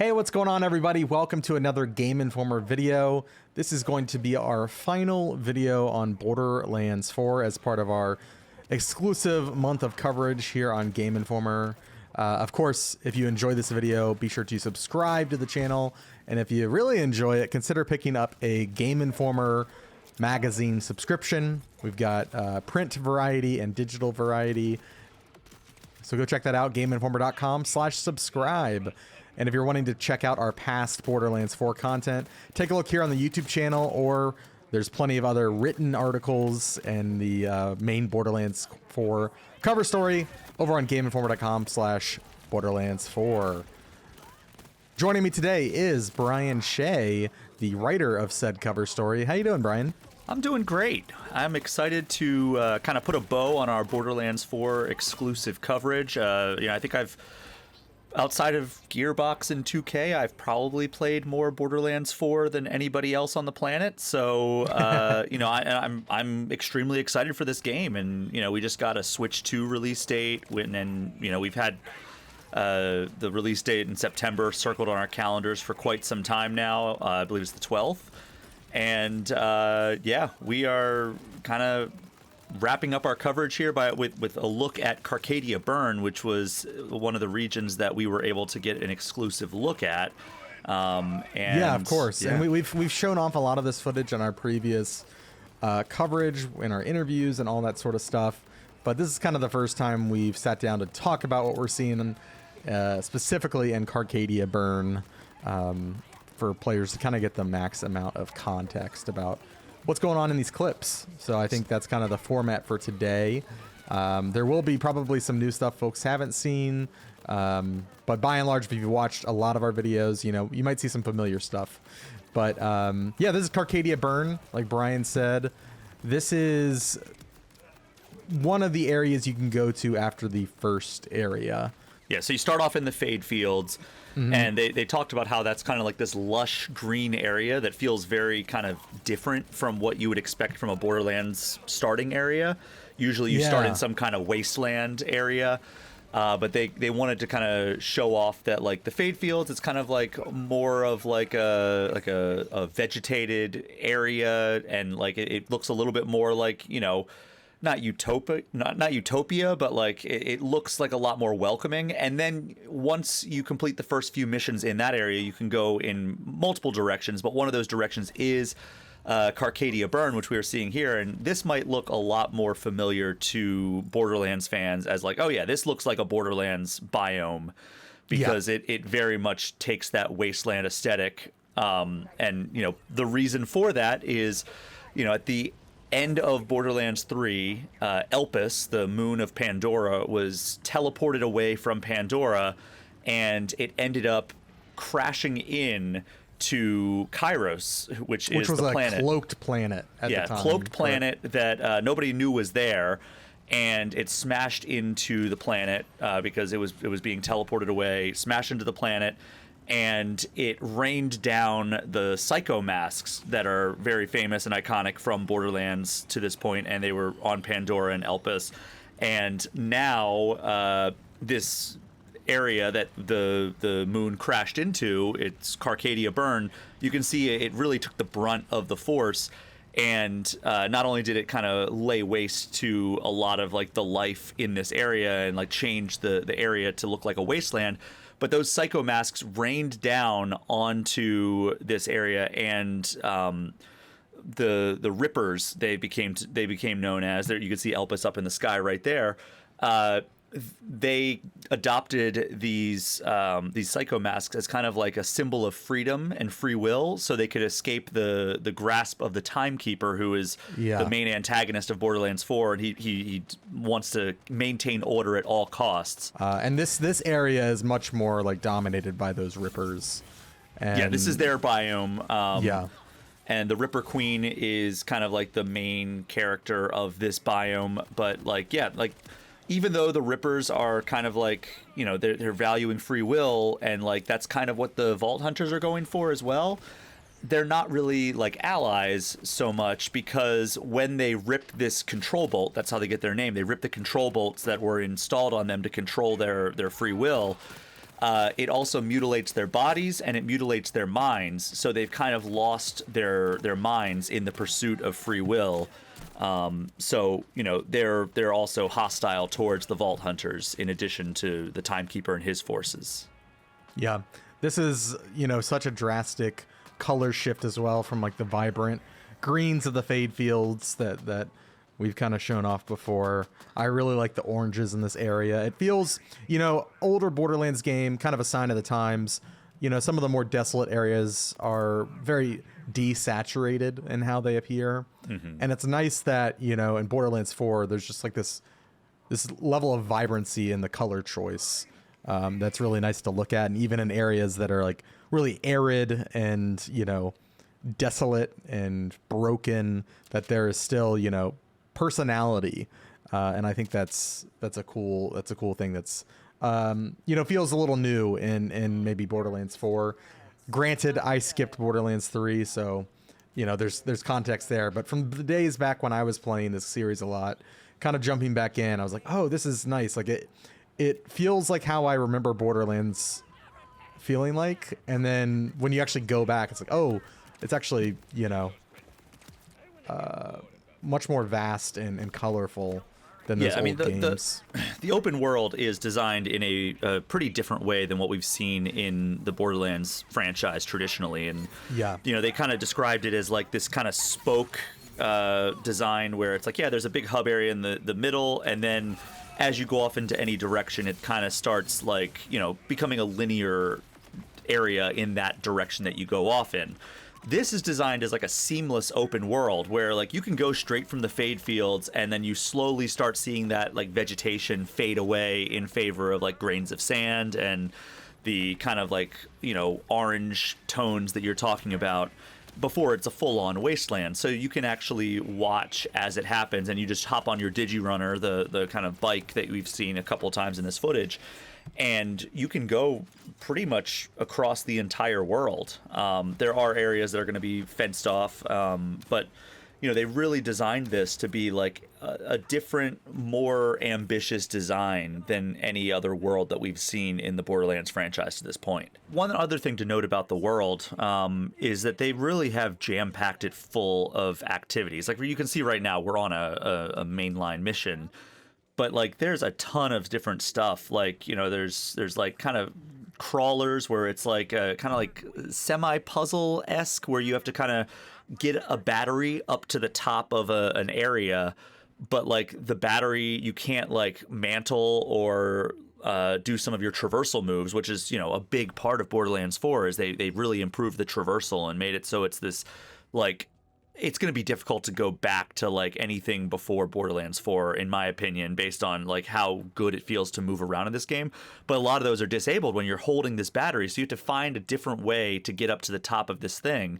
Hey, what's going on, everybody? Welcome to another Game Informer video. This is going to be our final video on Borderlands 4 as part of our exclusive month of coverage here on Game Informer. Of course, if you enjoy this video, be sure to subscribe to the channel. And if you really enjoy it, consider picking up a Game Informer magazine subscription. We've got print variety and digital variety. So go check that out, gameinformer.com/subscribe. And if you're wanting to check out our past Borderlands 4 content, take a look here on the YouTube channel, or there's plenty of other written articles and the main Borderlands 4 cover story over on gameinformer.com/Borderlands4. Joining me today is Brian Shea, the writer of said cover story. How you doing, Brian? I'm doing great. I'm excited to kind of put a bow on our Borderlands 4 exclusive coverage. I think outside of Gearbox and 2K, I've probably played more Borderlands 4 than anybody else on the planet. So, I'm extremely excited for this game. And, we just got a Switch 2 release date. And we've had the release date in September circled on our calendars for quite some time now. I believe it's the 12th. And, we are kind of wrapping up our coverage here with a look at Carcadia Burn, which was one of the regions that we were able to get an exclusive look at. Yeah, of course. Yeah. And we've shown off a lot of this footage on our previous coverage, in our interviews and all that sort of stuff. But this is kind of the first time we've sat down to talk about what we're seeing specifically in Carcadia Burn, for players to kind of get the max amount of context about what's going on in these clips. So I think that's kind of the format for today. There will be probably some new stuff folks haven't seen, but by and large, if you've watched a lot of our videos, you might see some familiar stuff. But this is Carcadia Burn, like Brian said. This is one of the areas you can go to after the first area. Yeah, so you start off in the Fade Fields, and they talked about how that's kind of like this lush green area that feels very kind of different from what you would expect from a Borderlands starting area. Usually you start in some kind of wasteland area, but they wanted to kind of show off that like the Fade Fields, it's kind of like more of like a vegetated area, and like it looks a little bit more like, not utopia, but like it looks like a lot more welcoming. And then once you complete the first few missions in that area, you can go in multiple directions. But one of those directions is Carcadia Burn, which we are seeing here. And this might look a lot more familiar to Borderlands fans as like, oh yeah, this looks like a Borderlands biome, because it very much takes that wasteland aesthetic. And the reason for that is, at the end of Borderlands 3, Elpis, the moon of Pandora, was teleported away from Pandora, and it ended up crashing in to Kairos, which is the planet. A cloaked planet at the time. Cloaked planet that nobody knew was there, and it smashed into the planet because it was being teleported away, smashed into the planet, and it rained down the psycho masks that are very famous and iconic from Borderlands to this point, and they were on Pandora and Elpis. And now this area that the moon crashed into, it's Carcadia Burn, you can see it really took the brunt of the force. And not only did it kind of lay waste to a lot of like the life in this area and like change the area to look like a wasteland, but those psycho masks rained down onto this area, and the Rippers they became known as. There you can see Elpis up in the sky right there. They adopted these psycho masks as kind of like a symbol of freedom and free will, so they could escape the grasp of the Timekeeper, who is the main antagonist of Borderlands 4, and he wants to maintain order at all costs. And this area is much more like dominated by those Rippers. And this is their biome. And the Ripper Queen is kind of like the main character of this biome, but even though the Rippers are kind of like, they're valuing free will, and like that's kind of what the Vault Hunters are going for as well, they're not really like allies so much, because when they ripped this control bolt, that's how they get their name. They ripped the control bolts that were installed on them to control their free will. it also mutilates their bodies and it mutilates their minds. So they've kind of lost their minds in the pursuit of free will. So they're also hostile towards the Vault Hunters, in addition to the Timekeeper and his forces. Yeah, this is such a drastic color shift as well from like the vibrant greens of the Fade Fields that we've kind of shown off before. I really like the oranges in this area. It feels, older Borderlands game, kind of a sign of the times. Some of the more desolate areas are very desaturated in how they appear. Mm-hmm. And it's nice that, in Borderlands 4, there's just like this level of vibrancy in the color choice. That's really nice to look at. And even in areas that are like really arid and, desolate and broken, that there is still, personality. And I think that's a cool thing that's, feels a little new in maybe Borderlands 4. Granted, I skipped Borderlands 3, so, there's context there. But from the days back when I was playing this series a lot, kind of jumping back in, I was like, oh, this is nice. Like it feels like how I remember Borderlands feeling like. And then when you actually go back, it's like, oh, it's actually, much more vast and colorful than those old games. The open world is designed in a pretty different way than what we've seen in the Borderlands franchise traditionally. And, they kind of described it as like this kind of spoke design where it's like, there's a big hub area in the middle, and then as you go off into any direction, it kind of starts like, becoming a linear area in that direction that you go off in. This is designed as like a seamless open world where like you can go straight from the Fade Fields, and then you slowly start seeing that like vegetation fade away in favor of like grains of sand and the kind of like, orange tones that you're talking about before it's a full-on wasteland. So you can actually watch as it happens, and you just hop on your Digirunner, the kind of bike that we've seen a couple times in this footage, and you can go pretty much across the entire world. There are areas that are going to be fenced off, but they really designed this to be like a different, more ambitious design than any other world that we've seen in the Borderlands franchise to this point. One other thing to note about the world is that they really have jam-packed it full of activities. Like you can see right now, we're on a mainline mission, but like there's a ton of different stuff. Like, there's like kind of crawlers where it's like kind of like semi-puzzle-esque, where you have to kind of get a battery up to the top of an area, but like the battery you can't like mantle or do some of your traversal moves, which is a big part of Borderlands 4. Is they really improved the traversal and made it so it's this like, it's going to be difficult to go back to like anything before Borderlands 4, in my opinion, based on like how good it feels to move around in this game. But a lot of those are disabled when you're holding this battery, so you have to find a different way to get up to the top of this thing.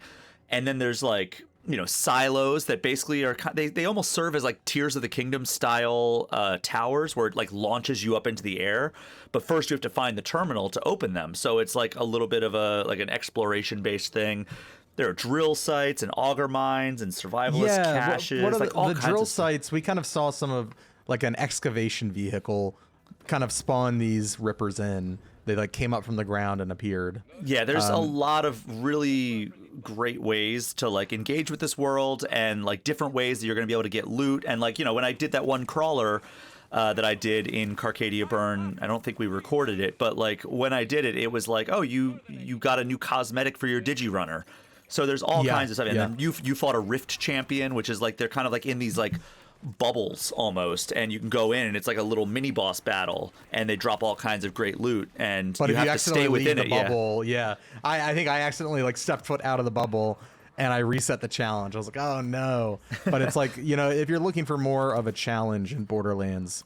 And then there's like, silos that basically are, they almost serve as like Tears of the Kingdom style towers, where it like launches you up into the air. But first you have to find the terminal to open them. So it's like a little bit of an exploration based thing. There are drill sites and auger mines and survivalist caches. What are like all the kinds drill of sites? We kind of saw some of like an excavation vehicle kind of spawn these rippers in. They like came up from the ground and appeared. Yeah, there's a lot of really great ways to like engage with this world, and like different ways that you're going to be able to get loot. And like, when I did that one crawler that I did in Carcadia Burn, I don't think we recorded it, but like when I did it, it was like, oh, you got a new cosmetic for your Digirunner. So there's all kinds of stuff. And then you fought a Rift champion, which is like, they're kind of like in these like bubbles almost, and you can go in and it's like a little mini boss battle, and they drop all kinds of great loot, and but you have to stay within the bubble. I think I accidentally like stepped foot out of the bubble and I reset the challenge. I was like, oh no. But it's like, if you're looking for more of a challenge in Borderlands,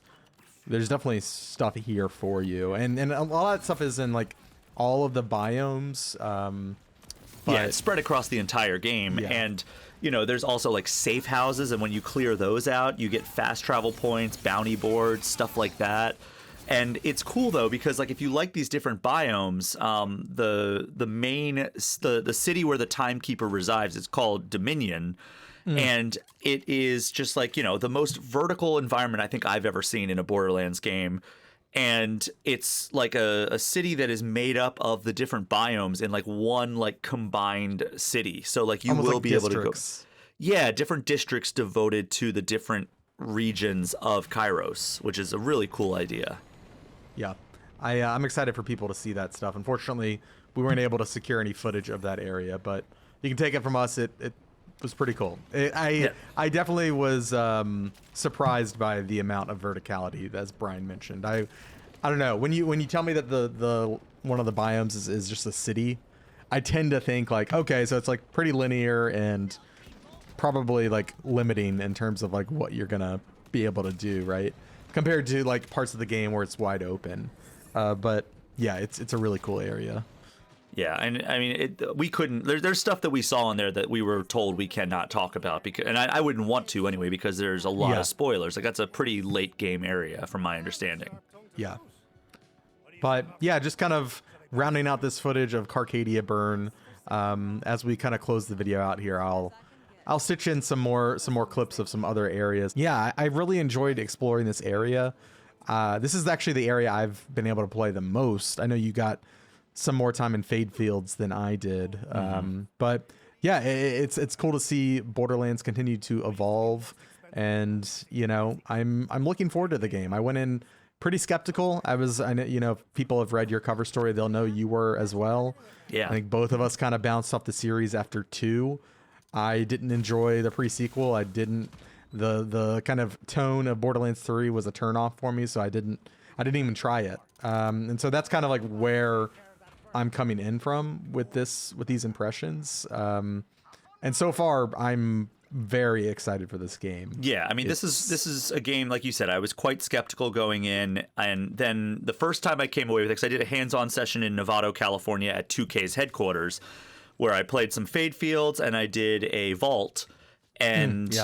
there's definitely stuff here for you. And a lot of that stuff is in like all of the biomes. It's spread across the entire game. And there's also like safe houses, and when you clear those out, you get fast travel points, bounty boards, stuff like that. And it's cool though, because like if you like these different biomes, the city where the Timekeeper resides is called Dominion. And it is just like, the most vertical environment I think I've ever seen in a Borderlands game. and it's like a city that is made up of the different biomes in like one like combined city. So like you Almost will like be able to go. districts. Yeah, different districts devoted to the different regions of Kairos, which is a really cool idea. Yeah, I'm excited for people to see that stuff. Unfortunately, we weren't able to secure any footage of that area, but you can take it from us. It was pretty cool. I definitely was surprised by the amount of verticality, as Brian mentioned. I don't know, when you tell me that the one of the biomes is just a city, I tend to think like, okay, so it's like pretty linear and probably like limiting in terms of like what you're gonna be able to do, right? Compared to like parts of the game where it's wide open. But yeah, it's a really cool area. Yeah, and I mean, we couldn't. There's stuff that we saw in there that we were told we cannot talk about because, and I wouldn't want to anyway because there's a lot of spoilers. Like that's a pretty late game area, from my understanding. Yeah, but yeah, just kind of rounding out this footage of Carcadia Burn. As we kind of close the video out here, I'll stitch in some more clips of some other areas. Yeah, I really enjoyed exploring this area. This is actually the area I've been able to play the most. I know you got some more time in Fade Fields than I did. But yeah, it's cool to see Borderlands continue to evolve, and you know, I'm looking forward to the game. I went in pretty skeptical. I know, you know, if people have read your cover story, they'll know you were as well. Yeah, I think both of us kind of bounced off the series after 2. I didn't enjoy the pre-sequel. I didn't. The kind of tone of Borderlands 3 was a turnoff for me, so I didn't even try it. And so that's kind of like where I'm coming in from with these impressions. And so far I'm very excited for this game. Yeah, I mean, this is a game, like you said, I was quite skeptical going in, and then the first time I came away with it, because I did a hands-on session in Novato, California at 2K's headquarters, where I played some Fade Fields and I did a vault, and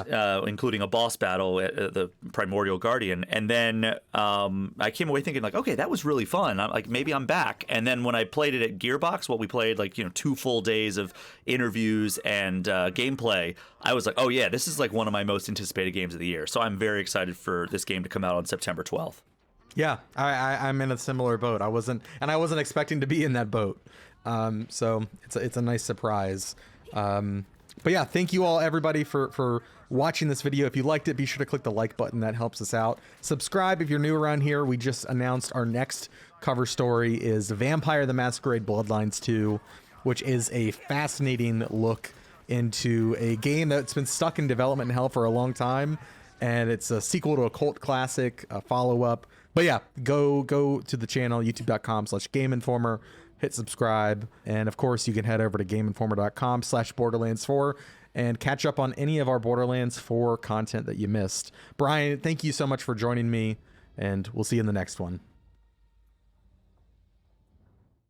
including a boss battle at the Primordial Guardian. And then I came away thinking like, okay, that was really fun. I'm like, maybe I'm back. And then when I played it at Gearbox, what we played, like, you know, 2 full days of interviews and gameplay, I was like, oh yeah, this is like one of my most anticipated games of the year. So I'm very excited for this game to come out on September 12th. Yeah, I'm in a similar boat. I wasn't expecting to be in that boat. So it's a nice surprise. But yeah, thank you all, everybody, for watching this video. If you liked it, be sure to click the like button. That helps us out. Subscribe if you're new around here. We just announced our next cover story is Vampire the Masquerade Bloodlines 2, which is a fascinating look into a game that's been stuck in development hell for a long time. And it's a sequel to a cult classic, a follow-up. But yeah, go to the channel, youtube.com/GameInformer. Hit subscribe, and of course you can head over to gameinformer.com/Borderlands 4 and catch up on any of our Borderlands 4 content that you missed. Brian, thank you so much for joining me, and we'll see you in the next one.